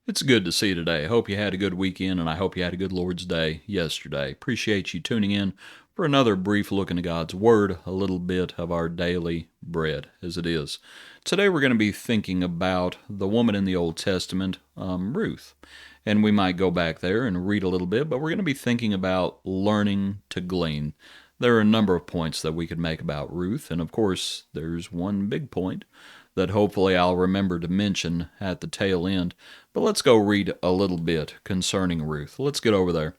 It's good to see you today. I hope you had a good weekend, and I hope you had a good Lord's Day yesterday. Appreciate you tuning in for another brief look into God's Word, a little bit of our daily bread, as it is. Today we're going to be thinking about the woman in the Old Testament, Ruth. And we might go back there and read a little bit, but we're going to be thinking about learning to glean. There are a number of points that we could make about Ruth, and of course, there's one big point that hopefully I'll remember to mention at the tail end. But let's go read a little bit concerning Ruth. Let's get over there.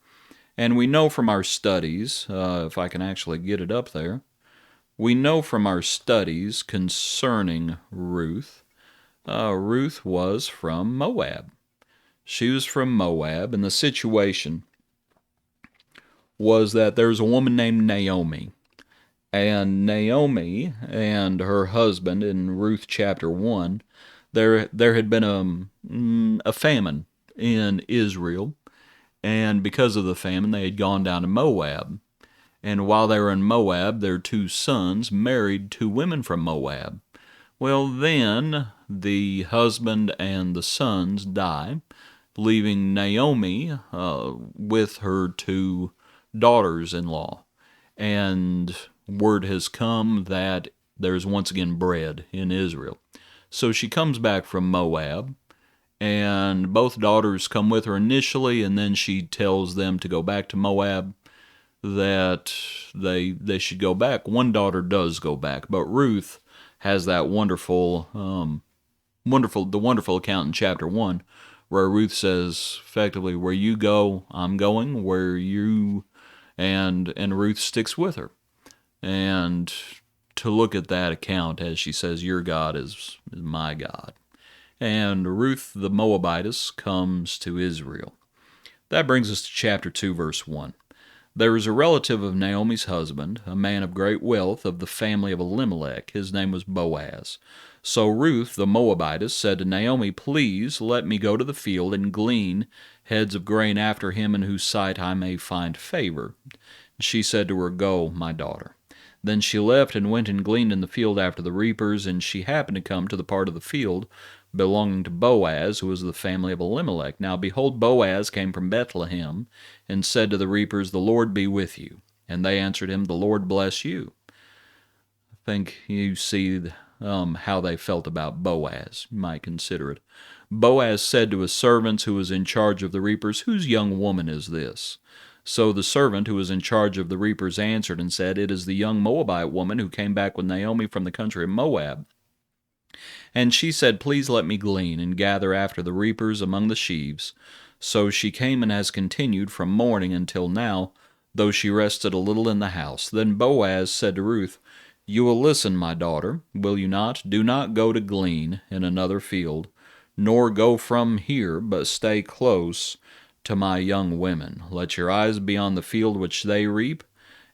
And we know from our studies, if I can actually get it up there, we know from our studies concerning Ruth, Ruth was from Moab. She was from Moab, and the situation was that there's a woman named Naomi. And Naomi and her husband in Ruth chapter 1, there had been a famine in Israel, and because of the famine, they had gone down to Moab. And while they were in Moab, their two sons married two women from Moab. Well, then the husband and the sons die, leaving Naomi with her two daughters-in-law. And word has come that there's once again bread in Israel. So she comes back from Moab, and both daughters come with her initially, and then she tells them to go back to Moab, that they should go back. One daughter does go back, but Ruth has that wonderful account in chapter 1, where Ruth says, effectively, where you go, I'm going, where you, and Ruth sticks with her. And to look at that account as she says, your God is my God. And Ruth the Moabitess comes to Israel. That brings us to chapter 2, verse 1. There was a relative of Naomi's husband, a man of great wealth of the family of Elimelech. His name was Boaz. So Ruth the Moabitess said to Naomi, please let me go to the field and glean heads of grain after him in whose sight I may find favor. She said to her, go, my daughter. Then she left and went and gleaned in the field after the reapers, and she happened to come to the part of the field belonging to Boaz, who was of the family of Elimelech. Now behold, Boaz came from Bethlehem, and said to the reapers, the Lord be with you. And they answered him, the Lord bless you. I think you see how they felt about Boaz. You might consider it. Boaz said to his servants who was in charge of the reapers, whose young woman is this? So the servant who was in charge of the reapers answered and said, it is the young Moabite woman who came back with Naomi from the country of Moab. And she said, please let me glean and gather after the reapers among the sheaves. So she came and has continued from morning until now, though she rested a little in the house. Then Boaz said to Ruth, you will listen, my daughter, will you not? Do not go to glean in another field, nor go from here, but stay close to my young women. Let your eyes be on the field which they reap,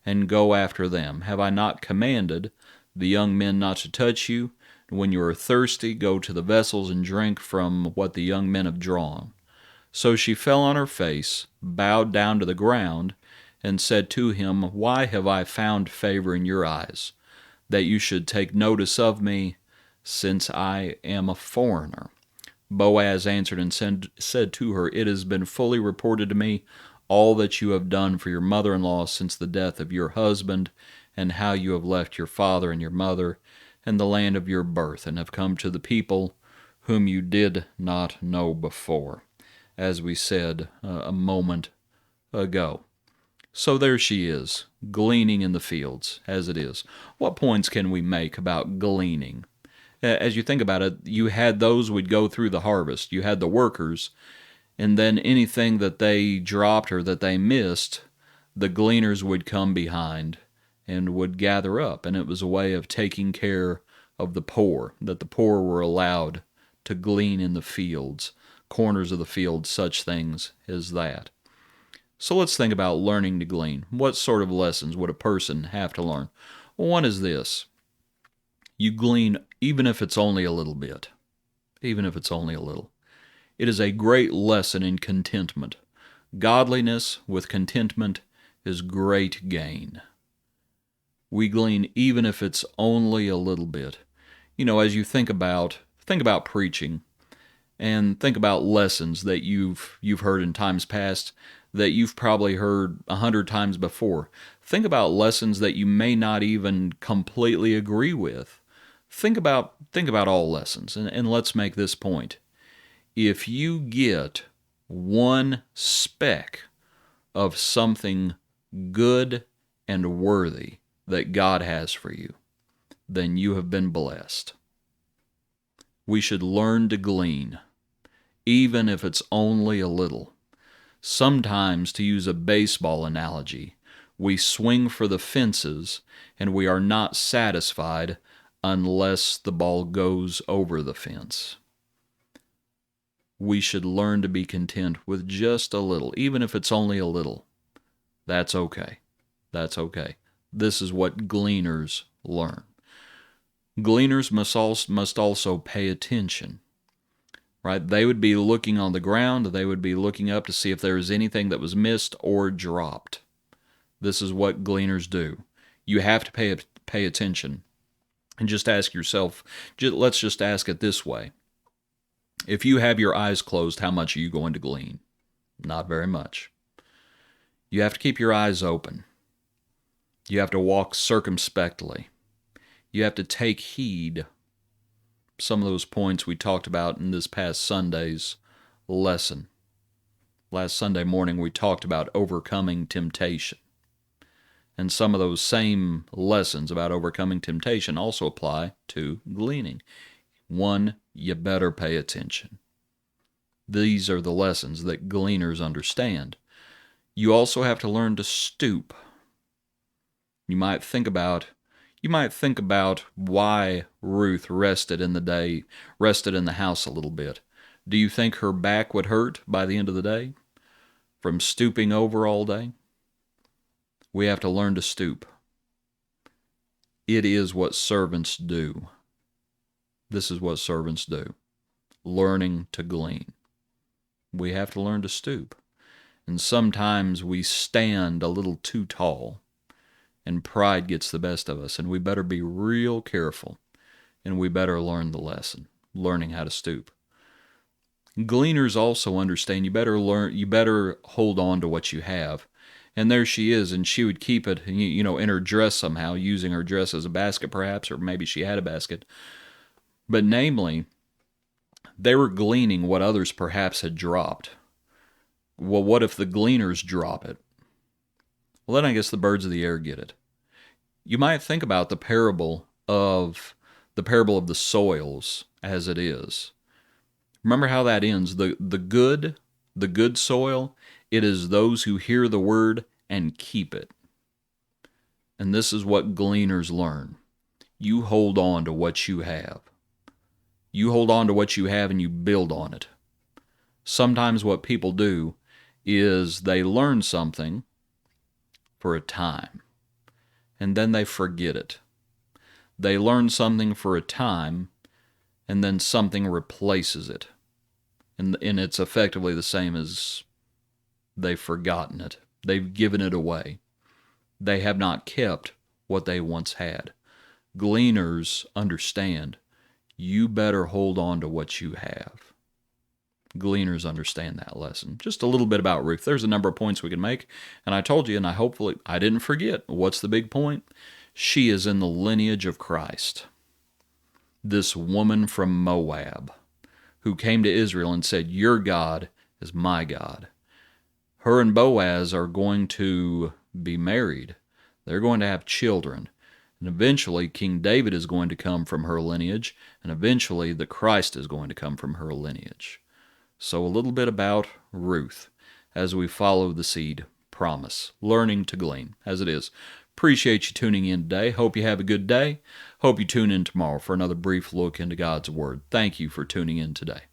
and go after them. Have I not commanded the young men not to touch you? When you are thirsty, go to the vessels and drink from what the young men have drawn. So she fell on her face, bowed down to the ground, and said to him, why have I found favor in your eyes, that you should take notice of me, since I am a foreigner? Boaz answered and said to her, it has been fully reported to me all that you have done for your mother-in-law since the death of your husband, and how you have left your father and your mother and the land of your birth, and have come to the people whom you did not know before, as we said a moment ago. So there she is, gleaning in the fields, as it is. What points can we make about gleaning? As you think about it, you had those who would go through the harvest. You had the workers, and then anything that they dropped or that they missed, the gleaners would come behind and would gather up. And it was a way of taking care of the poor, that the poor were allowed to glean in the fields, corners of the field, such things as that. So let's think about learning to glean. What sort of lessons would a person have to learn? Well, one is this. You glean even if it's only a little bit. Even if it's only a little. It is a great lesson in contentment. Godliness with contentment is great gain. We glean even if it's only a little bit. You know, as you think about preaching, and think about lessons that you've heard in times past that you've probably heard 100 times before. Think about lessons that you may not even completely agree with. Think about all lessons, and let's make this point. If you get one speck of something good and worthy that God has for you, then you have been blessed. We should learn to glean, even if it's only a little. Sometimes, to use a baseball analogy, we swing for the fences and we are not satisfied unless the ball goes over the fence. We should learn to be content with just a little, even if it's only a little. That's okay. That's okay. This is what gleaners learn. Gleaners must also pay attention, right? They would be looking on the ground. They would be looking up to see if there is anything that was missed or dropped. This is what gleaners do. You have to pay attention. And just ask yourself, let's just ask it this way. If you have your eyes closed, how much are you going to glean? Not very much. You have to keep your eyes open. You have to walk circumspectly. You have to take heed. Some of those points we talked about in this past Sunday's lesson. Last Sunday morning we talked about overcoming temptation. And some of those same lessons about overcoming temptation also apply to gleaning. One, you better pay attention. These are the lessons that gleaners understand. You also have to learn to stoop. You might think about why Ruth rested in the house a little bit. Do you think her back would hurt by the end of the day from stooping over all day? We have to learn to stoop. It is what servants do. This is what servants do. Learning to glean. We have to learn to stoop. And sometimes we stand a little too tall, and pride gets the best of us, and we better be real careful, and we better learn the lesson, learning how to stoop. Gleaners also understand you better hold on to what you have. And there she is, and she would keep it, in her dress somehow, using her dress as a basket perhaps, or maybe she had a basket. But namely, they were gleaning what others perhaps had dropped. Well, what if the gleaners drop it? Well, then I guess the birds of the air get it. You might think about the parable of the soils as it is. Remember how that ends. The good soil, it is those who hear the word and keep it. And this is what gleaners learn. You hold on to what you have. You hold on to what you have and you build on it. Sometimes what people do is they learn something for a time, and then they forget it. They learn something for a time, and then something replaces it. And it's effectively the same as they've forgotten it. They've given it away. They have not kept what they once had. Gleaners understand you better hold on to what you have. Gleaners understand that lesson. Just a little bit about Ruth. There's a number of points we can make, and I told you, and hopefully I didn't forget. What's the big point? She is in the lineage of Christ. This woman from Moab who came to Israel and said, "Your God is my God." Her and Boaz are going to be married. They're going to have children. And eventually, King David is going to come from her lineage, and eventually the Christ is going to come from her lineage. So a little bit about Ruth as we follow the seed promise, learning to glean as it is. Appreciate you tuning in today. Hope you have a good day. Hope you tune in tomorrow for another brief look into God's Word. Thank you for tuning in today.